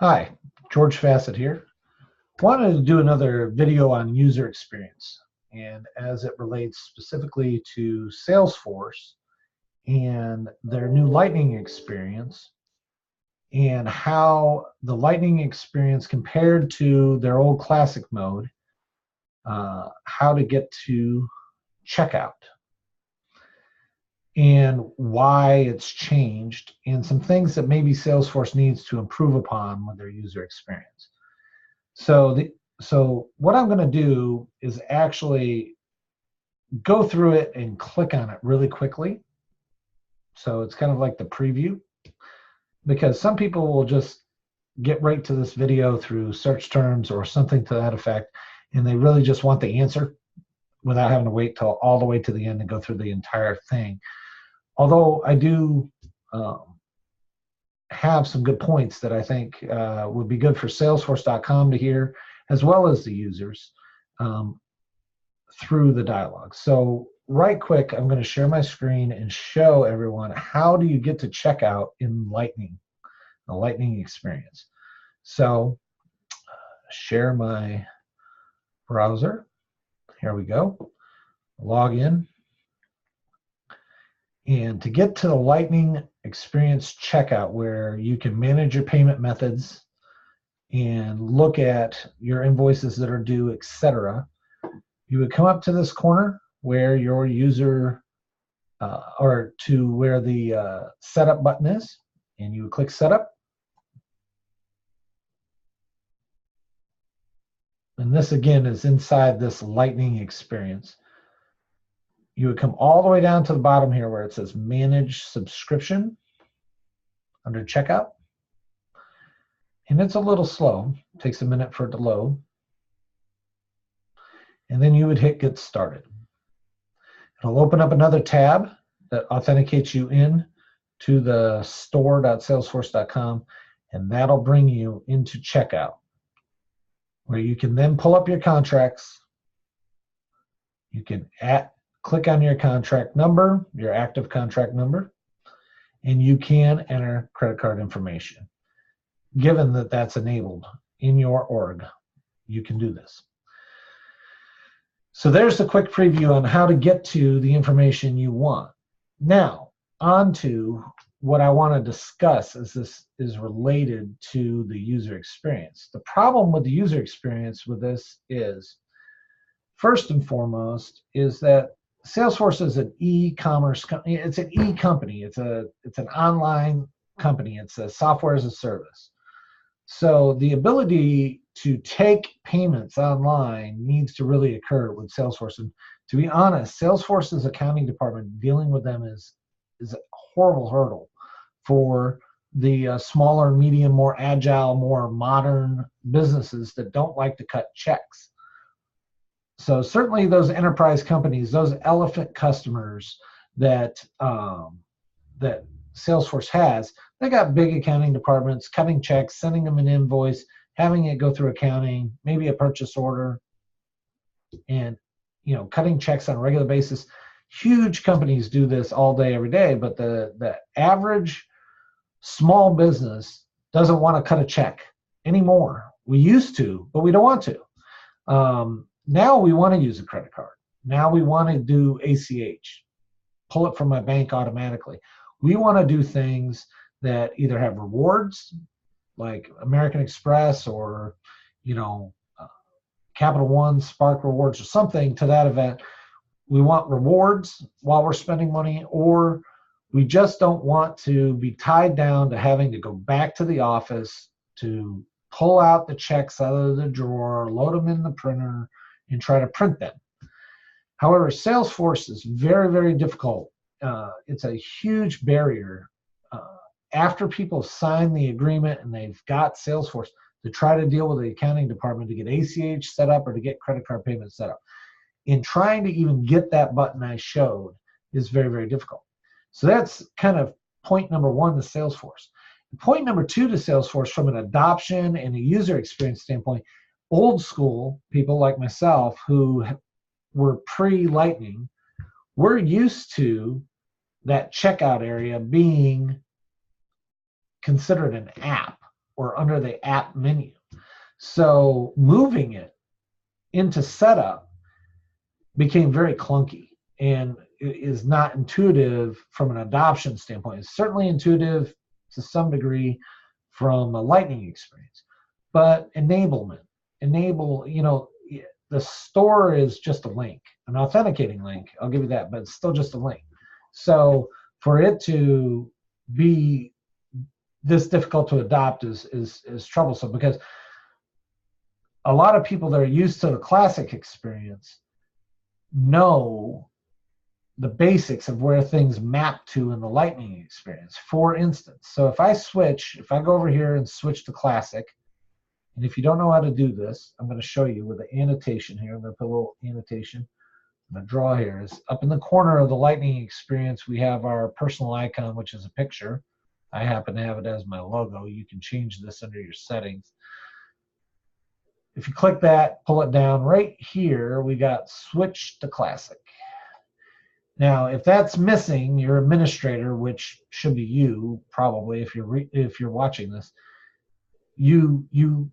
Hi, George Fassett here. Wanted to do another video on user experience and as it relates specifically to Salesforce and their new Lightning experience and how the Lightning experience compared to their old classic mode, how to get to checkout and why it's changed and some things that maybe Salesforce needs to improve upon with their user experience. So what I'm going to do is actually go through it and click on it really quickly. So it's kind of like the preview, because some people will just get right to this video through search terms or something to that effect, and they really just want the answer without having to wait till all the way to the end and go through the entire thing. Although I do have some good points that I think would be good for Salesforce.com to hear, as well as the users through the dialogue. So right quick, I'm going to share my screen and show everyone how do you get to checkout in Lightning, the Lightning experience. So share my browser. Here we go. Log in. And to get to the Lightning experience checkout, where you can manage your payment methods and look at your invoices that are due, etc., you would come up to this corner where your user, or to where the setup button is, and you would click setup. And this again is inside this Lightning experience. You would come all the way down to the bottom here where it says manage subscription under checkout. And it's a little slow, it takes a minute for it to load. And then you would hit get started. It'll open up another tab that authenticates you in to the store.salesforce.com, and that'll bring you into checkout, where you can then pull up your contracts. You can click on your contract number, your active contract number, and you can enter credit card information. Given that that's enabled in your org, you can do this. So there's a quick preview on how to get to the information you want. Now, on to what I want to discuss, as this is related to the user experience. The problem with the user experience with this is, first and foremost, is that Salesforce is an e-commerce company. It's an e-company. It's an online company. It's a software as a service. So the ability to take payments online needs to really occur with Salesforce. And to be honest, Salesforce's accounting department, dealing with them is a horrible hurdle for the smaller, medium, more agile, more modern businesses that don't like to cut checks. So certainly those enterprise companies, those elephant customers that that Salesforce has, they got big accounting departments, cutting checks, sending them an invoice, having it go through accounting, maybe a purchase order, and cutting checks on a regular basis. Huge companies do this all day, every day, but the average small business doesn't want to cut a check anymore. We used to, but we don't want to. Now we want to use a credit card. Now we want to do ACH, pull it from my bank automatically. We want to do things that either have rewards, like American Express or, Capital One, Spark Rewards, or something to that event. We want rewards while we're spending money, or we just don't want to be tied down to having to go back to the office to pull out the checks out of the drawer, load them in the printer, and try to print them. However, Salesforce is very, very difficult. It's a huge barrier after people sign the agreement and they've got Salesforce to try to deal with the accounting department to get ACH set up or to get credit card payments set up. In trying to even get that button I showed is very, very difficult. So that's kind of point number one to Salesforce. Point number two to Salesforce, from an adoption and a user experience standpoint, old school people like myself who were pre-Lightning, we're used to that checkout area being considered an app or under the app menu. So moving it into setup became very clunky and is not intuitive from an adoption standpoint. It's certainly intuitive to some degree from a Lightning experience, but the store is just a link, an authenticating link. I'll give you that, but it's still just a link. So for it to be this difficult to adopt is troublesome, because a lot of people that are used to the classic experience know the basics of where things map to in the Lightning experience. For instance, so if I go over here and switch to classic, and if you don't know how to do this, I'm going to show you with the annotation here. I'm going to put a little annotation. I'm going to draw here. Is up in the corner of the Lightning experience, we have our personal icon, which is a picture. I happen to have it as my logo. You can change this under your settings. If you click that, pull it down, right here, we got switch to classic. Now, if that's missing, your administrator, which should be you probably if you're watching this, you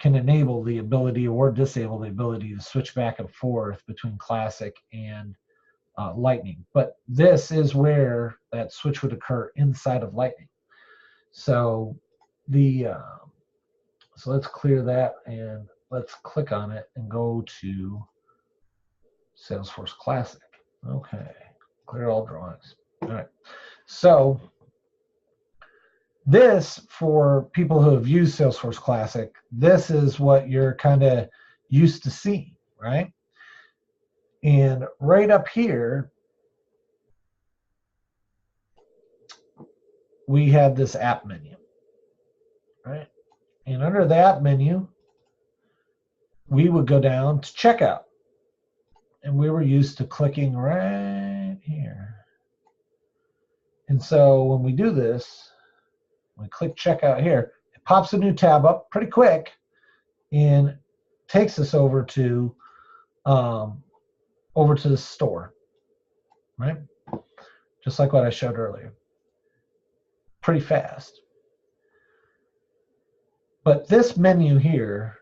can enable the ability or disable the ability to switch back and forth between classic and Lightning. But this is where that switch would occur inside of Lightning. So so let's clear that and let's click on it and go to Salesforce Classic. Okay, clear all drawings. All right, so this, for people who have used Salesforce Classic, this is what you're kind of used to seeing, right? And right up here, we have this app menu, right? And under the app menu, we would go down to checkout. And we were used to clicking right here. And so when we do this, we click checkout here, it pops a new tab up pretty quick and takes us over to the store, right? Just like what I showed earlier. Pretty fast. But this menu here,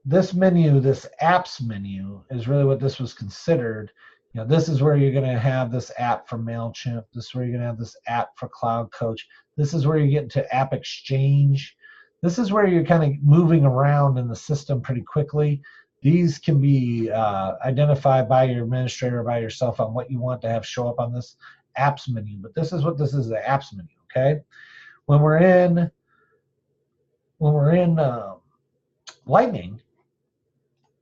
this apps menu, is really what this was considered. This is where you're going to have this app for MailChimp. This is where you're going to have this app for Cloud Coach. This is where you get into App Exchange. This is where you're kind of moving around in the system pretty quickly. These can be identified by your administrator or by yourself on what you want to have show up on this apps menu. But this is what this is, the apps menu, okay? When we're in Lightning,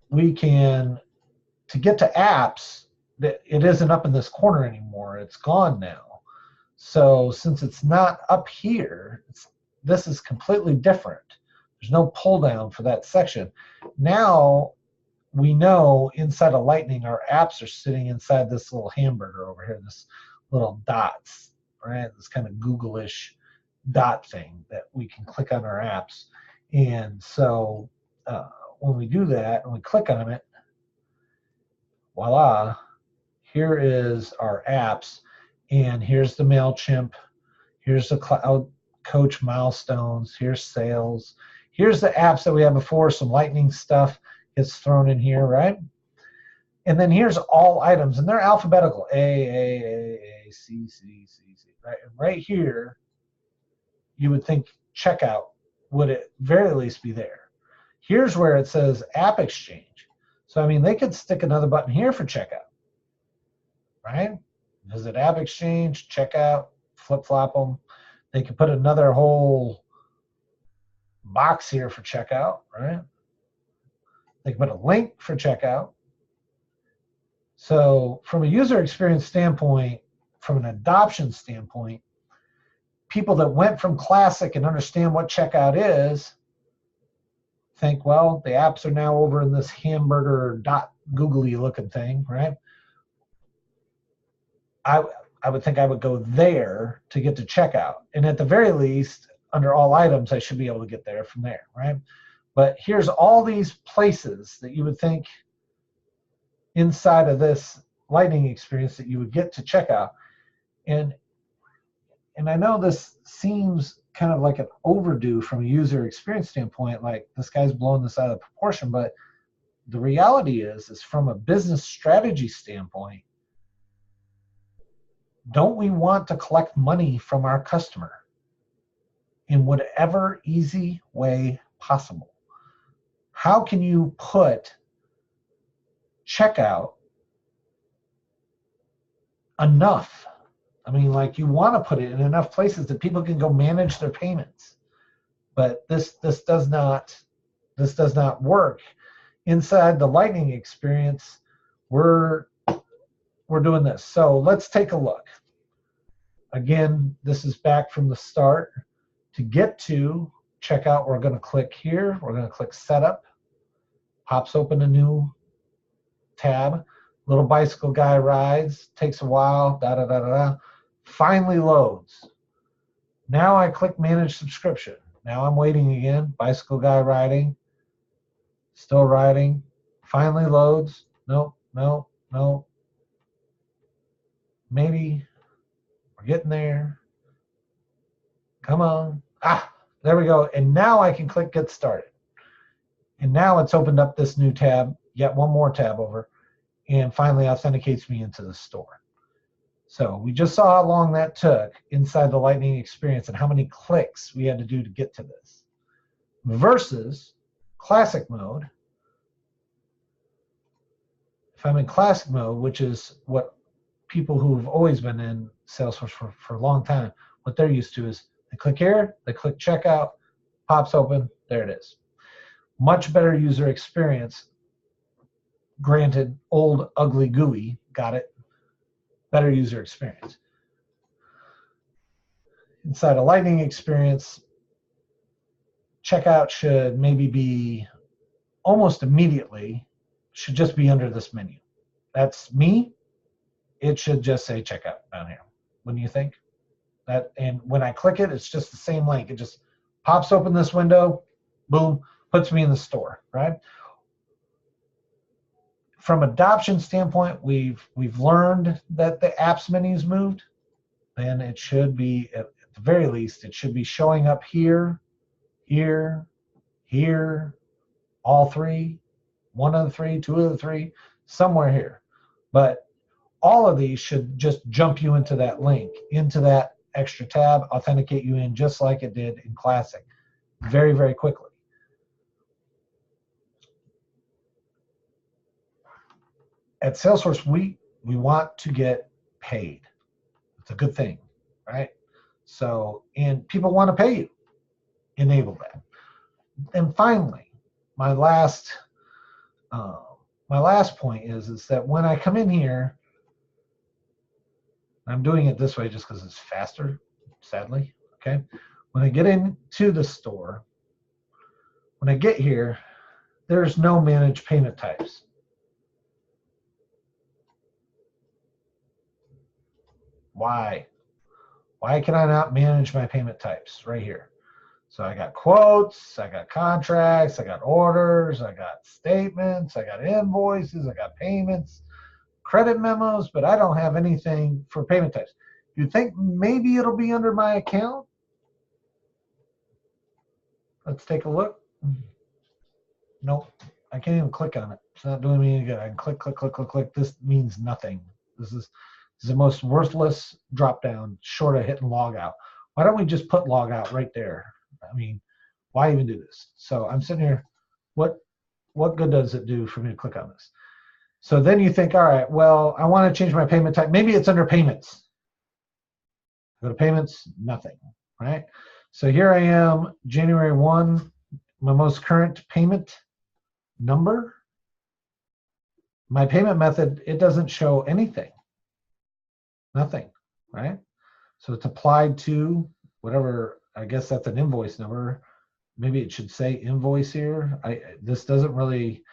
we can, to get to apps, it isn't up in this corner anymore. It's gone now. So since it's not up here, this is completely different. There's no pull down for that section. Now we know inside of Lightning, our apps are sitting inside this little hamburger over here, this little dots, right? This kind of Google-ish dot thing that we can click on our apps. And so when we do that and we click on it, voila, here is our apps, and here's the MailChimp, here's the Cloud Coach milestones, here's sales, here's the apps that we had before. Some Lightning stuff gets thrown in here, right? And then here's all items, and they're alphabetical, A, C, right? And right here, you would think checkout would at very least be there. Here's where it says App Exchange. So, I mean, they could stick another button here for checkout, right? Visit App Exchange, checkout, flip-flop them. They could put another whole box here for checkout, right? They could put a link for checkout. So from a user experience standpoint, from an adoption standpoint, people that went from Classic and understand what checkout is think, well, the apps are now over in this hamburger dot googly looking thing, right? I would think I would go there to get to checkout. And at the very least, under all items, I should be able to get there from there, right? But here's all these places that you would think inside of this Lightning experience that you would get to checkout. And I know this seems kind of like an overdue from a user experience standpoint, like this guy's blowing this out of proportion. But the reality is from a business strategy standpoint, don't we want to collect money from our customer in whatever easy way possible? How can you put checkout enough? I mean, like, you want to put it in enough places that people can go manage their payments. But this does not work. Inside the Lightning experience, we're doing this. So let's take a look. Again, this is back from the start. To get to checkout, we're going to click here. We're going to click setup. Pops open a new tab. Little bicycle guy rides. Takes a while. Da da da da da. Finally loads. Now I click manage subscription. Now I'm waiting again. Bicycle guy riding. Still riding. Finally loads. No, no, no. Maybe. We're getting there. Come on. Ah, there we go. And now I can click get started. And now it's opened up this new tab, yet one more tab over, and finally authenticates me into the store. So we just saw how long that took inside the Lightning experience and how many clicks we had to do to get to this. Versus classic mode. If I'm in classic mode, which is what people who've always been in Salesforce for a long time, what they're used to is they click here, they click checkout, pops open, there it is. Much better user experience. Granted, old, ugly GUI, got it. Better user experience. Inside a Lightning experience, checkout should maybe be almost immediately, should just be under this menu. That's me. It should just say checkout down here. Wouldn't you think? That, and when I click it, it's just the same link. It just pops open this window, boom, puts me in the store, right? From adoption standpoint, we've learned that the apps menu's moved. Then it should be, at the very least, it should be showing up here, here, here, all three, one of the three, two of the three, somewhere here. But all of these should just jump you into that link, into that extra tab, authenticate you in just like it did in Classic, very, very quickly. At Salesforce, we want to get paid. It's a good thing, right? So, and people want to pay you. Enable that. And finally, my last point is that when I come in here, I'm doing it this way just because it's faster, sadly, okay? When I get into the store, when I get here, there's no manage payment types. Why? Why can I not manage my payment types right here? So I got quotes, I got contracts, I got orders, I got statements, I got invoices, I got payments, credit memos, but I don't have anything for payment types. You think maybe it'll be under my account? Let's take a look. Nope, I can't even click on it. It's not doing me any good. I can click, click, click, click, click. This means nothing. This is the most worthless drop down short of hitting log out. Why don't we just put log out right there? I mean, why even do this? So I'm sitting here, what good does it do for me to click on this? So then you think, all right, well, I want to change my payment type. Maybe it's under payments. Go to payments, nothing, right? So here I am, January 1, my most current payment number. My payment method, it doesn't show anything. Nothing, right? So it's applied to whatever, I guess that's an invoice number. Maybe it should say invoice here. This doesn't really,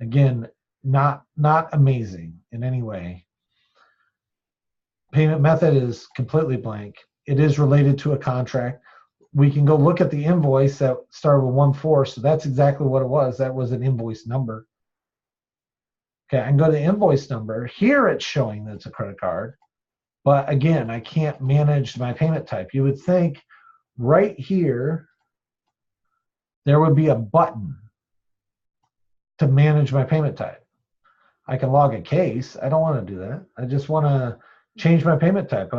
again, not amazing in any way. Payment method is completely blank. It is related to a contract. We can go look at the invoice that started with 1-4, so that's exactly what it was. That was an invoice number. Okay, I can go to the invoice number. Here it's showing that it's a credit card. But again, I can't manage my payment type. You would think right here, there would be a button to manage my payment type. I can log a case. I don't want to do that. I just want to change my payment type.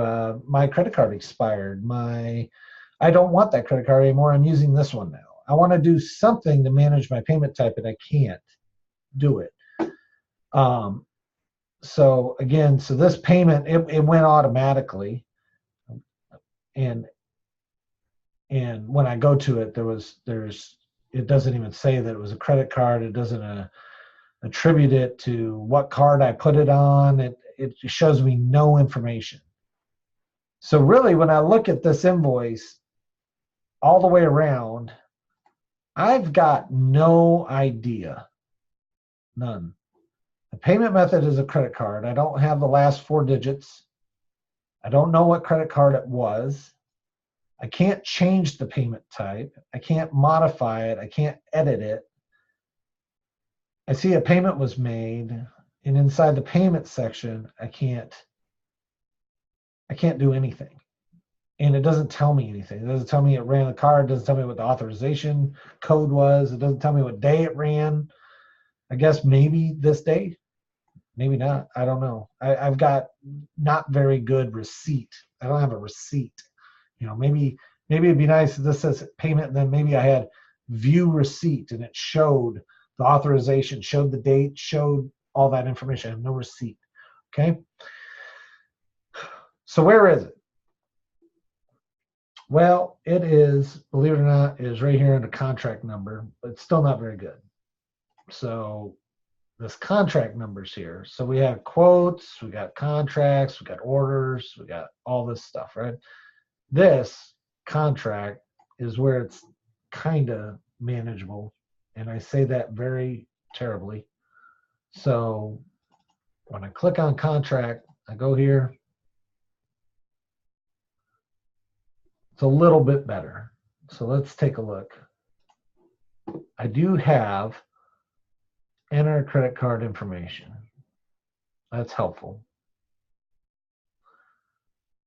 My credit card expired. I don't want that credit card anymore. I'm using this one now. I want to do something to manage my payment type, and I can't do it. So again, so this payment, it went automatically, and when I go to it, it doesn't even say that it was a credit card. It doesn't attribute it to what card I put it on. It shows me no information. So really, when I look at this invoice all the way around, I've got no idea, none. The payment method is a credit card. I don't have the last 4 digits. I don't know what credit card it was. I can't change the payment type. I can't modify it. I can't edit it. I see a payment was made, and inside the payment section, I can't do anything. And it doesn't tell me anything. It doesn't tell me it ran the card. It doesn't tell me what the authorization code was. It doesn't tell me what day it ran. I guess maybe this day, maybe not. I don't know. I've got not very good receipt. I don't have a receipt. Maybe it'd be nice if this says payment, and then maybe I had view receipt, and it showed the authorization, showed the date, showed all that information. I have no receipt. Okay. So where is it? Well, it is, believe it or not, is right here in the contract number, but it's still not very good. So this contract number's here. So we have quotes, we got contracts, we got orders, we got all this stuff, right? This contract is where it's kind of manageable. And I say that very terribly. So when I click on contract, I go here. It's a little bit better. So let's take a look. I do have enter credit card information. That's helpful.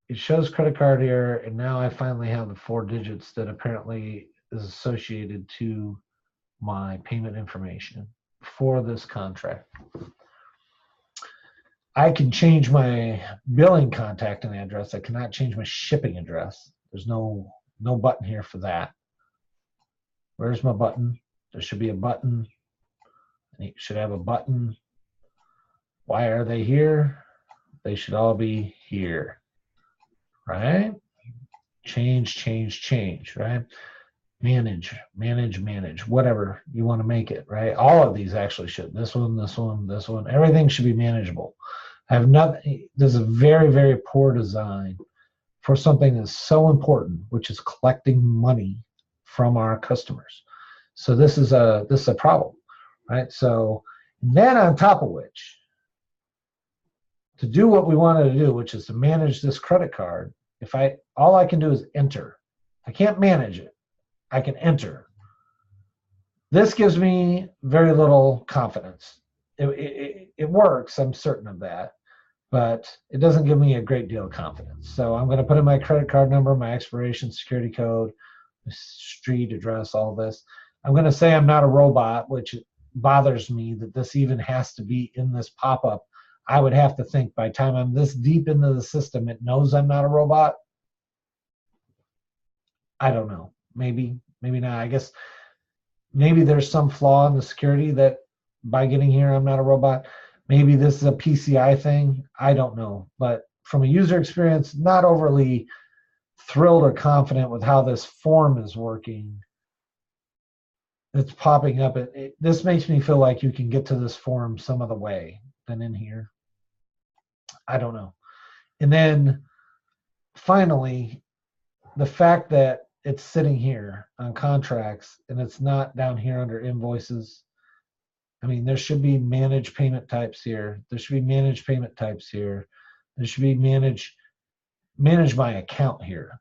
It shows credit card here, and now I finally have the 4 digits that apparently is associated to my payment information for this contract. I can change my billing contact and address. I cannot change my shipping address. There's no button here for that. Where's my button? There should be a button. You should have a button. Why are they here? They should all be here, right? Change, right? Manage, whatever you want to make it, right? All of these actually should. This one, everything should be manageable. I have nothing. This is a very, very poor design for something that's so important, which is collecting money from our customers. So this is a problem, right? So then on top of which, to do what we wanted to do, which is to manage this credit card, all I can do is enter. I can't manage it. I can enter. This gives me very little confidence. It works, I'm certain of that, but it doesn't give me a great deal of confidence. So I'm going to put in my credit card number, my expiration, security code, street address, all this. I'm going to say I'm not a robot, which bothers me that this even has to be in this pop-up. I would have to think by the time I'm this deep into the system, it knows I'm not a robot. I don't know. Maybe not. I guess maybe there's some flaw in the security that by getting here, I'm not a robot. Maybe this is a PCI thing. I don't know. But from a user experience, not overly thrilled or confident with how this form is working. It's popping up. This makes me feel like you can get to this form some other way than in here. I don't know. And then finally, the fact that it's sitting here on contracts and it's not down here under invoices. I mean, there should be manage payment types here. There should be manage payment types here. There should be manage my account here,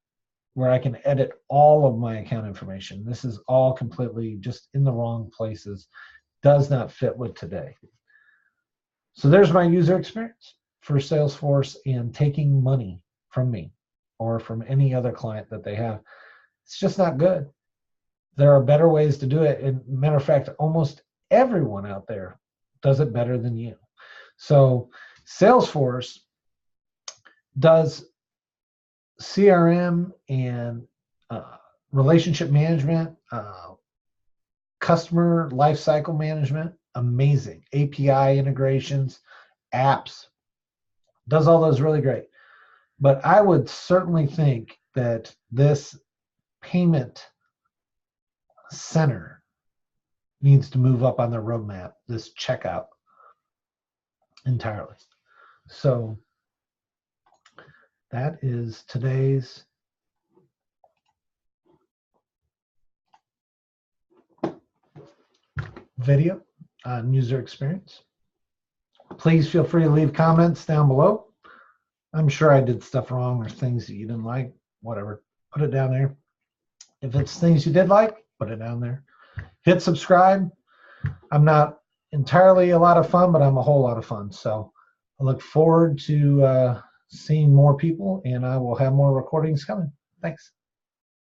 where I can edit all of my account information. This is all completely just in the wrong places. Does not fit with today. So there's my user experience for Salesforce and taking money from me or from any other client that they have. It's just not good. There are better ways to do it. And matter of fact, almost everyone out there does it better than you. So Salesforce does CRM and relationship management, customer lifecycle management, amazing. API integrations, apps, does all those really great. But I would certainly think that this payment center needs to move up on their roadmap, this checkout entirely. So that is today's video on user experience. Please feel free to leave comments down below. I'm sure I did stuff wrong or things that you didn't like, whatever, put it down there. If it's things you did like, put it down there. Hit subscribe. I'm not entirely a lot of fun, but I'm a whole lot of fun. So I look forward to seeing more people, and I will have more recordings coming. Thanks.